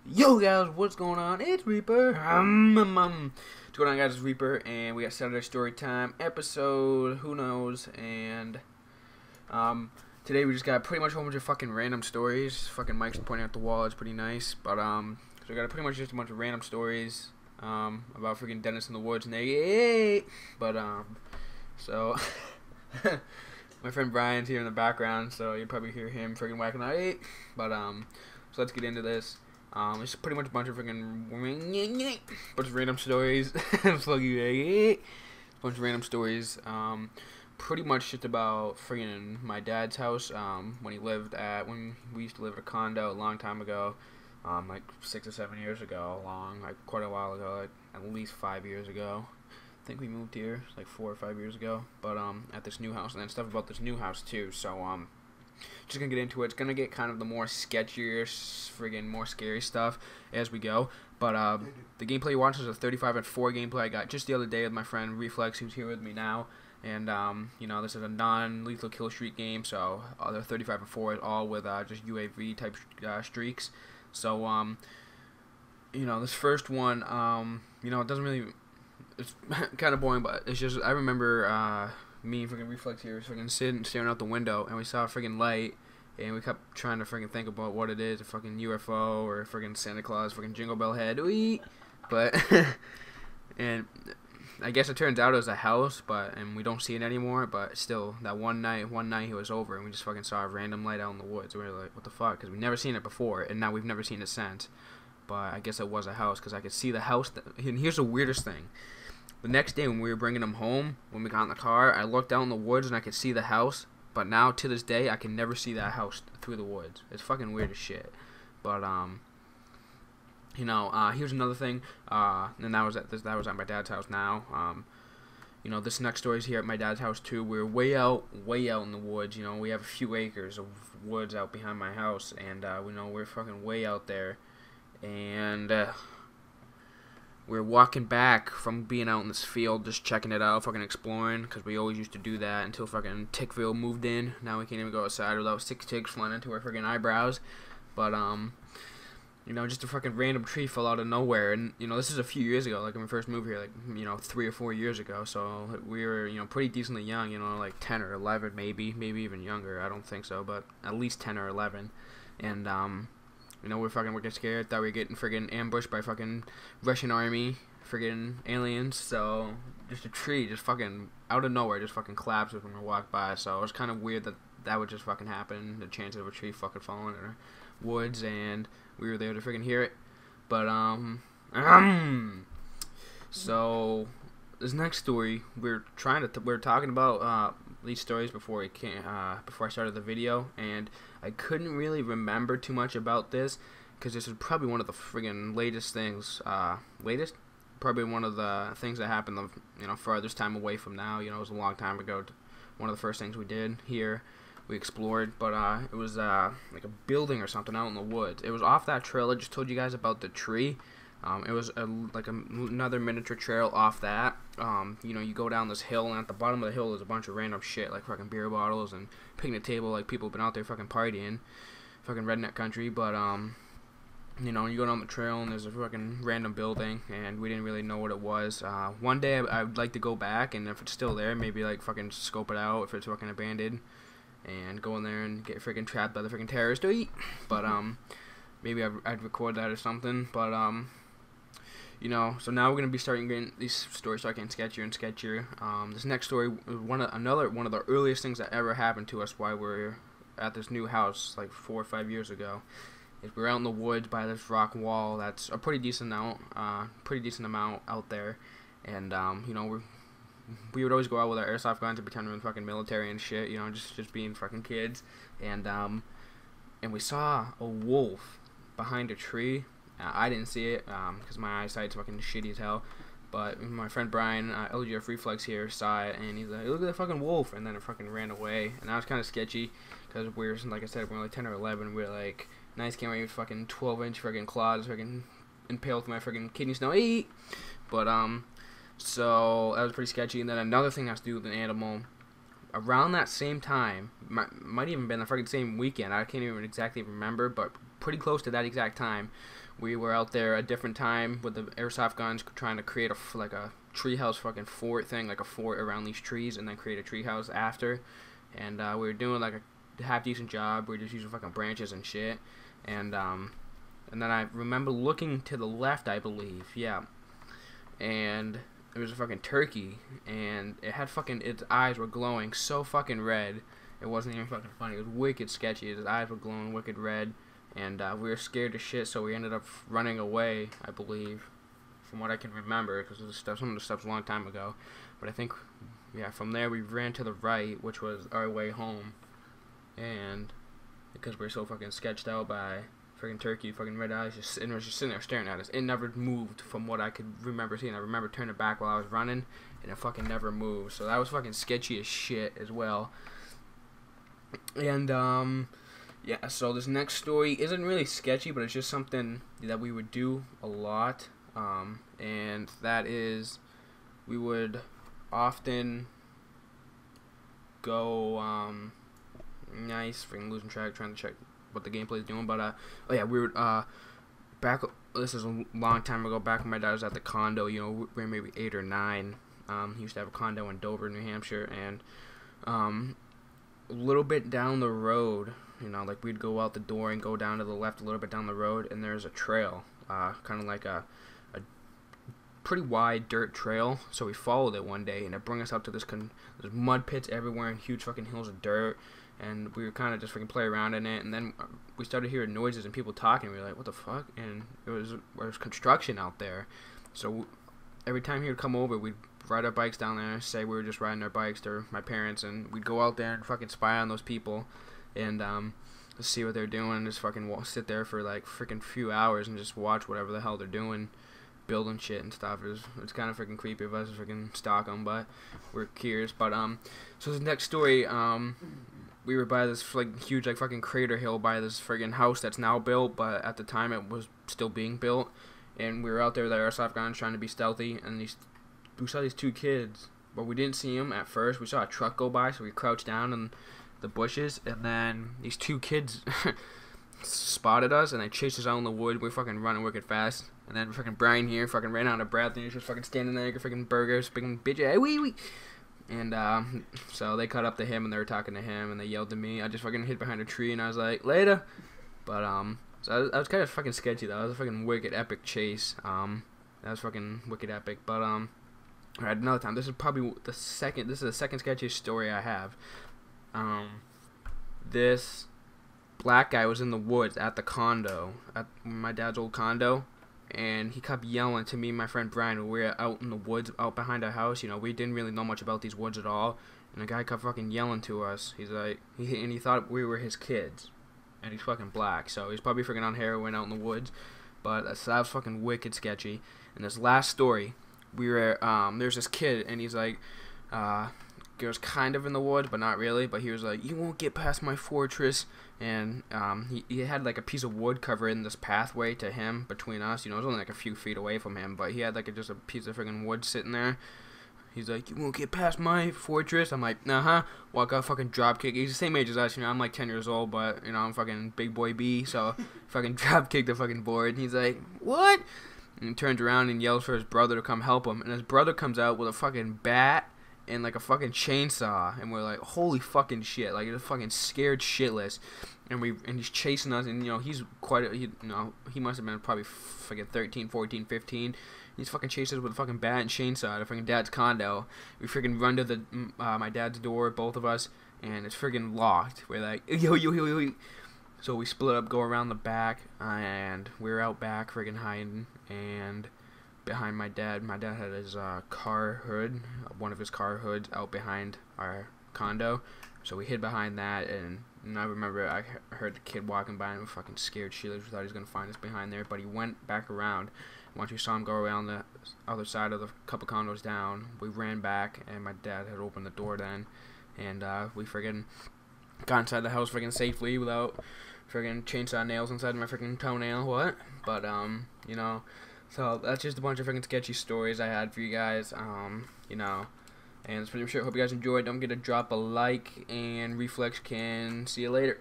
Yo guys, what's going on? It's Reaper. What's going on, guys? It's Reaper, and we got Saturday Story Time episode. Who knows? And today we just got pretty much a whole bunch of fucking random stories. Fucking Mike's pointing at the wall. It's pretty nice, but so we got pretty much just a bunch of random stories about freaking Dennis in the woods and they. But so my friend Brian's here in the background, so you probably hear him freaking whacking out. But so let's get into this. It's pretty much a bunch of freaking bunch of random stories. Bunch of random stories. Pretty much just about freaking my dad's house. When we used to live in a condo a long time ago. Like 6 or 7 years ago, like quite a while ago, like at least 5 years ago. I think we moved here like 4 or 5 years ago. But at this new house, and then stuff about this new house too. So just gonna get into it. It's gonna get kind of the more sketchier, friggin' more scary stuff as we go. But the gameplay you watch is a 35-4 gameplay I got just the other day with my friend Reflex, who's here with me now. And you know, this is a non-lethal kill streak game, so other 35-4 is all with just UAV type streaks. So you know, this first one, you know, it doesn't really. It's kind of boring, but it's just I remember. Me and freaking Reflex here freaking staring out the window, and we saw a freaking light, and we kept trying to freaking think about what it is, a fucking UFO or a freaking Santa Claus, freaking Jingle Bell head, but and I guess it turns out it was a house, and we don't see it anymore, but still, that one night he was over, and we just fucking saw a random light out in the woods. We were like, what the fuck, because we've never seen it before, and now we've never seen it since, but I guess it was a house, because I could see the house, and here's the weirdest thing. The next day when we were bringing him home, when we got in the car, I looked out in the woods and I could see the house. But now, to this day, I can never see that house through the woods. It's fucking weird as shit. But, you know, here's another thing. And that was at my dad's house now. You know, this next story is here at my dad's house, too. We're way out in the woods. You know, we have a few acres of woods out behind my house. And, we know we're fucking way out there. And, we're walking back from being out in this field, just checking it out, fucking exploring, because we always used to do that until fucking Tickville moved in. Now we can't even go outside without 6 ticks flying into our freaking eyebrows. But, you know, just a fucking random tree fell out of nowhere. And, you know, this is a few years ago, like when we first moved here, like, you know, 3 or 4 years ago. So we were, you know, pretty decently young, you know, like 10 or 11 maybe even younger. I don't think so, but at least 10 or 11. And, you know, we're getting scared. Thought we were getting friggin' ambushed by fucking Russian army, friggin' aliens. So just a tree, just fucking out of nowhere, just fucking collapsed when we walked by. So it was kind of weird that would just fucking happen. The chance of a tree fucking falling in our woods, and we were there to friggin' hear it. But so this next story, we're talking about these stories before I started the video, and I couldn't really remember too much about this because this is probably one of the friggin' latest things. Probably one of the things that happened the farthest time away from now. You know, it was a long time ago. One of the first things we did here, we explored, but it was like a building or something out in the woods. It was off that trail I just told you guys about, the tree. It was another miniature trail off that. You know, you go down this hill, and at the bottom of the hill is a bunch of random shit, like fucking beer bottles and picnic table, like people have been out there fucking partying, fucking redneck country. But you know, you go down the trail, and there's a fucking random building, and we didn't really know what it was. One day I would like to go back, and if it's still there, maybe like fucking scope it out if it's fucking abandoned, and go in there and get freaking trapped by the freaking terrorists to eat. But maybe I'd record that or something. But you know, so now we're gonna be starting getting these stories starting sketchier and sketchier. This next story is one of the earliest things that ever happened to us while we're at this new house, like 4 or 5 years ago. Is we're out in the woods by this rock wall that's a pretty decent amount out there, and you know, we would always go out with our airsoft guns and pretend we were fucking military and shit, you know, just being fucking kids, and we saw a wolf behind a tree. I didn't see it because my eyesight's fucking shitty as hell. But my friend Brian, LGF Reflex here, saw it, and he's like, "Look at the fucking wolf!" And then it fucking ran away. And that was kind of sketchy because we're, like I said, we're only 10 or 11. We're like, nice, can't wait, fucking 12-inch fucking claws, fucking impaled with my fucking kidney stone. But so that was pretty sketchy. And then another thing has to do with an animal. Around that same time, might even been the fucking same weekend. I can't even exactly remember, but pretty close to that exact time. We were out there a different time with the airsoft guns, trying to create like a treehouse fucking fort thing, like a fort around these trees, and then create a treehouse after. And we were doing like a half decent job. We were just using fucking branches and shit. And then I remember looking to the left, I believe, yeah. And it was a fucking turkey, and it had fucking, its eyes were glowing so fucking red. It wasn't even fucking funny. It was wicked sketchy. His eyes were glowing wicked red. And we were scared to shit, so we ended up running away, I believe, from what I can remember, because some of the stuff's a long time ago. But I think, yeah, from there we ran to the right, which was our way home. And because we were so fucking sketched out by freaking turkey, fucking red eyes, and it was just sitting there staring at us. It never moved from what I could remember seeing. I remember turning back while I was running, and it fucking never moved. So that was fucking sketchy as shit as well. And, yeah, so this next story isn't really sketchy, but it's just something that we would do a lot, and that is, we would often go, nice, freaking losing track, trying to check what the gameplay is doing, but, oh yeah, we would, back, this is a long time ago, back when my dad was at the condo, you know, we were maybe 8 or 9, he used to have a condo in Dover, New Hampshire, and, a little bit down the road, you know, like we'd go out the door and go down to the left a little bit down the road, and there's a trail, kind of like a pretty wide dirt trail. So we followed it one day, and it brought us up to there's mud pits everywhere and huge fucking hills of dirt, and we were kind of just freaking play around in it. And then we started hearing noises and people talking. We were like, what the fuck? And there was construction out there. So every time he would come over, we'd ride our bikes down there, say we were just riding our bikes to my parents, and we'd go out there and fucking spy on those people. And just see what they're doing, just fucking sit there for like freaking few hours and just watch whatever the hell they're doing, building shit and stuff. It's kind of freaking creepy of us to freaking stalk them, but we're curious. But so this next story, we were by this like huge like fucking crater hill by this friggin' house that's now built, but at the time it was still being built, and we were out there with our airsoft guns trying to be stealthy, and we saw these 2 kids, but we didn't see them at first. We saw a truck go by, so we crouched down and the bushes, and then these 2 kids spotted us, and they chased us out in the wood. We were fucking running wicked fast, and then fucking Brian here fucking ran out of breath, and he was just fucking standing there, like a freaking burger, speaking bitch, hey, wee. And so they caught up to him, and they were talking to him, and they yelled at me. I just fucking hid behind a tree, and I was like, later. But so that was kind of fucking sketchy though. That was a fucking wicked epic chase. That was fucking wicked epic. But alright, another time. This is probably the second sketchiest story I have. This black guy was in the woods at the condo, at my dad's old condo, and he kept yelling to me and my friend Brian when we were out in the woods, out behind our house. You know, we didn't really know much about these woods at all, and the guy kept fucking yelling to us. He's like, he thought we were his kids, and he's fucking black, so he's probably freaking on heroin out in the woods. But that was fucking wicked sketchy. And this last story, we were, there's this kid, and he's like, he was kind of in the woods, but not really. But he was like, you won't get past my fortress. And he had like a piece of wood covering this pathway to him between us. You know, it was only like a few feet away from him, but he had like just a piece of freaking wood sitting there. He's like, you won't get past my fortress. I'm like, uh-huh. Walk out, fucking drop kick. He's the same age as us, you know. I'm like 10 years old, but, you know, I'm fucking big boy B, so fucking drop kick the fucking board. And he's like, what? And he turns around and yells for his brother to come help him. And his brother comes out with a fucking bat and like a fucking chainsaw, and we're like, holy fucking shit, like, he's fucking scared shitless, and he's chasing us, and, you know, he's he must have been probably fucking 13, 14, 15, he's fucking chasing us with a fucking bat and chainsaw at a fucking dad's condo. We freaking run to the, my dad's door, both of us, and it's freaking locked. We're like, yo. So we split up, go around the back, and we're out back freaking hiding, and behind my dad had his car hood, one of his car hoods out behind our condo, so we hid behind that. And I remember I heard the kid walking by and we fucking scared shitless. We thought he was gonna find us behind there, but he went back around. Once we saw him go around the other side of the couple condos down, we ran back, and my dad had opened the door then, and we friggin' got inside the house friggin' safely without friggin' chainsaw nails inside my friggin' toenail. What? But you know. So that's just a bunch of freaking sketchy stories I had for you guys, you know, and that's pretty much it. Hope you guys enjoyed. Don't forget to drop a like, and Reflex can see you later.